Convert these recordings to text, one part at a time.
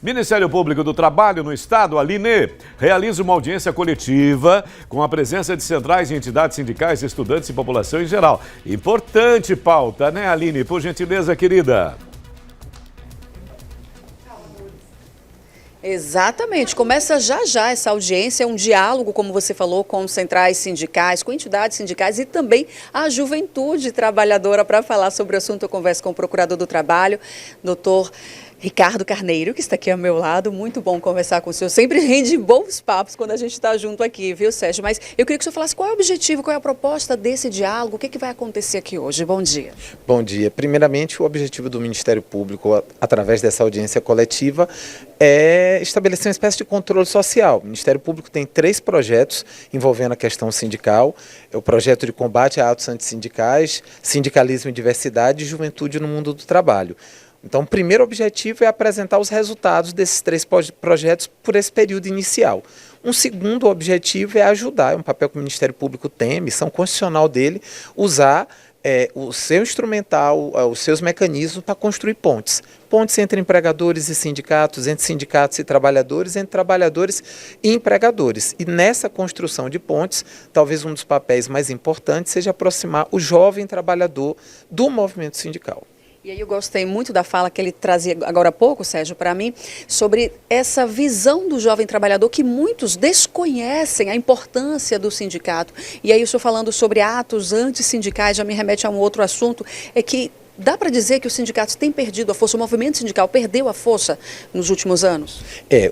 Ministério Público do Trabalho no Estado, Aline, realiza uma audiência coletiva com a presença de centrais e entidades sindicais, estudantes e população em geral. Importante pauta, né, Aline? Por gentileza, querida. Exatamente, começa já essa audiência, um diálogo, como você falou, com centrais sindicais, com entidades sindicais e também a juventude trabalhadora. Para falar sobre o assunto, eu converso com o Procurador do Trabalho, doutor Ricardo Carneiro, que está aqui ao meu lado. Muito bom conversar com o senhor. Sempre rende bons papos quando a gente está junto aqui, viu, Sérgio? Mas eu queria que o senhor falasse qual é o objetivo, qual é a proposta desse diálogo, o que vai acontecer aqui hoje. Bom dia. Bom dia. Primeiramente, o objetivo do Ministério Público, através dessa audiência coletiva, é estabelecer uma espécie de controle social. O Ministério Público tem 3 projetos envolvendo a questão sindical. É o projeto de combate a atos antissindicais, sindicalismo e diversidade e juventude no mundo do trabalho. Então, o primeiro objetivo é apresentar os resultados desses 3 projetos por esse período inicial. Um segundo objetivo é ajudar, é um papel que o Ministério Público tem, missão constitucional dele, usar o seu instrumental, os seus mecanismos para construir pontes. Pontes entre empregadores e sindicatos, entre sindicatos e trabalhadores, entre trabalhadores e empregadores. E nessa construção de pontes, talvez um dos papéis mais importantes seja aproximar o jovem trabalhador do movimento sindical. E aí eu gostei muito da fala que ele trazia agora há pouco, Sérgio, para mim, sobre essa visão do jovem trabalhador que muitos desconhecem a importância do sindicato. E aí o senhor falando sobre atos antissindicais já me remete a um outro assunto, é que dá para dizer que os sindicatos têm perdido a força, o movimento sindical perdeu a força nos últimos anos?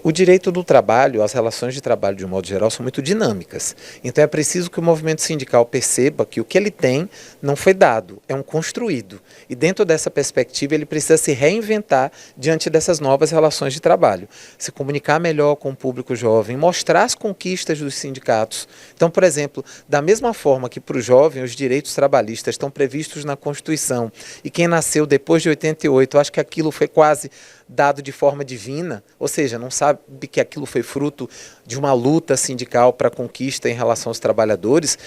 O direito do trabalho, as relações de trabalho de um modo geral são muito dinâmicas. Então é preciso que o movimento sindical perceba que o que ele tem não foi dado, é um construído. E dentro dessa perspectiva ele precisa se reinventar diante dessas novas relações de trabalho. Se comunicar melhor com o público jovem, mostrar as conquistas dos sindicatos. Então, por exemplo, da mesma forma que para o jovem os direitos trabalhistas estão previstos na Constituição e quem nasceu depois de 88, acho que aquilo foi quase dado de forma divina, ou seja, não sabe que aquilo foi fruto de uma luta sindical para a conquista em relação aos trabalhadores.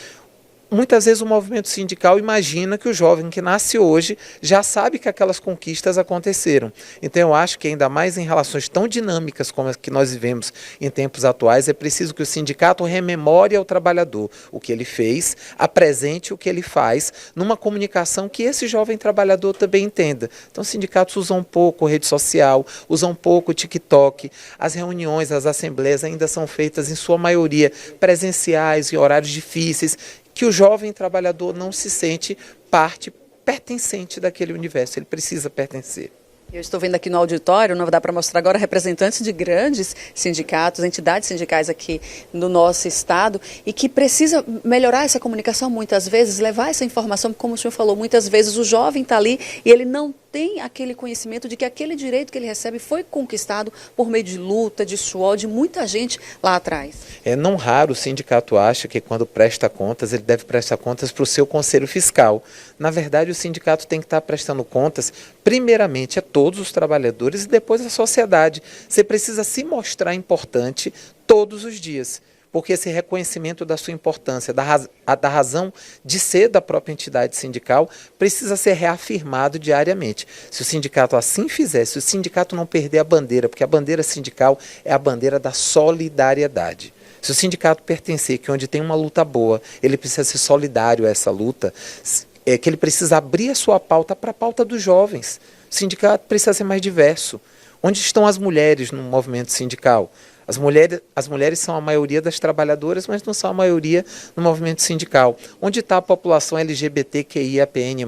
Muitas vezes o movimento sindical imagina que o jovem que nasce hoje já sabe que aquelas conquistas aconteceram. Então eu acho que ainda mais em relações tão dinâmicas como as que nós vivemos em tempos atuais, é preciso que o sindicato rememore ao trabalhador o que ele fez, apresente o que ele faz, numa comunicação que esse jovem trabalhador também entenda. Então os sindicatos usam um pouco rede social, usam um pouco o TikTok, as reuniões, as assembleias ainda são feitas em sua maioria presenciais, em horários difíceis, que o jovem trabalhador não se sente parte pertencente daquele universo, ele precisa pertencer. Eu estou vendo aqui no auditório, não dá para mostrar agora, representantes de grandes sindicatos, entidades sindicais aqui no nosso estado e que precisa melhorar essa comunicação muitas vezes, levar essa informação, como o senhor falou, muitas vezes o jovem está ali e ele não tem aquele conhecimento de que aquele direito que ele recebe foi conquistado por meio de luta, de suor, de muita gente lá atrás. Não raro o sindicato acha que quando presta contas, ele deve prestar contas para o seu conselho fiscal. Na verdade, o sindicato tem que estar prestando contas, primeiramente, a todos os trabalhadores e depois à sociedade. Você precisa se mostrar importante todos os dias, porque esse reconhecimento da sua importância, da razão de ser da própria entidade sindical, precisa ser reafirmado diariamente. Se o sindicato assim fizer, se o sindicato não perder a bandeira, porque a bandeira sindical é a bandeira da solidariedade. Se o sindicato pertencer, que onde tem uma luta boa, ele precisa ser solidário a essa luta, que ele precisa abrir a sua pauta para a pauta dos jovens. O sindicato precisa ser mais diverso. Onde estão as mulheres no movimento sindical? As mulheres são a maioria das trabalhadoras, mas não são a maioria no movimento sindical. Onde está a população LGBTQIAPN+,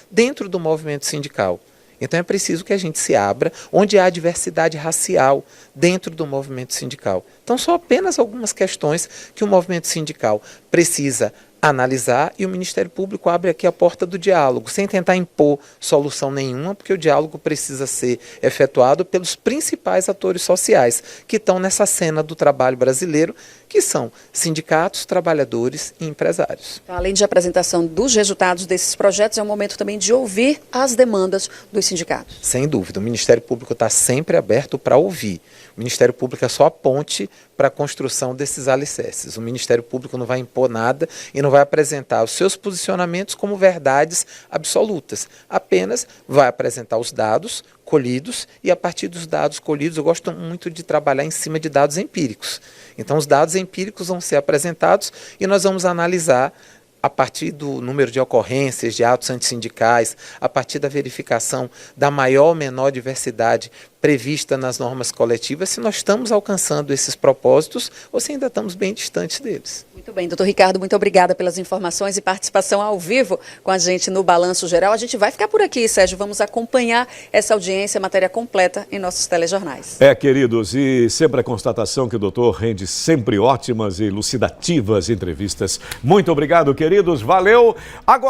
dentro do movimento sindical? Então é preciso que a gente se abra onde há diversidade racial dentro do movimento sindical. Então são apenas algumas questões que o movimento sindical precisa analisar e o Ministério Público abre aqui a porta do diálogo, sem tentar impor solução nenhuma, porque o diálogo precisa ser efetuado pelos principais atores sociais que estão nessa cena do trabalho brasileiro, que são sindicatos, trabalhadores e empresários. Além de apresentação dos resultados desses projetos, é um momento também de ouvir as demandas dos sindicatos. Sem dúvida, o Ministério Público está sempre aberto para ouvir. O Ministério Público é só a ponte para a construção desses alicerces. O Ministério Público não vai impor nada e não vai apresentar os seus posicionamentos como verdades absolutas. Apenas vai apresentar os dados colhidos, e a partir dos dados colhidos, eu gosto muito de trabalhar em cima de dados empíricos. Então, os dados empíricos vão ser apresentados e nós vamos analisar a partir do número de ocorrências, de atos antissindicais, a partir da verificação da maior ou menor diversidade prevista nas normas coletivas, se nós estamos alcançando esses propósitos ou se ainda estamos bem distantes deles. Muito bem, doutor Ricardo, muito obrigada pelas informações e participação ao vivo com a gente no Balanço Geral. A gente vai ficar por aqui, Sérgio, vamos acompanhar essa audiência, matéria completa em nossos telejornais. Queridos, e sempre a constatação que o doutor rende sempre ótimas e elucidativas entrevistas. Muito obrigado, queridos, valeu! Agora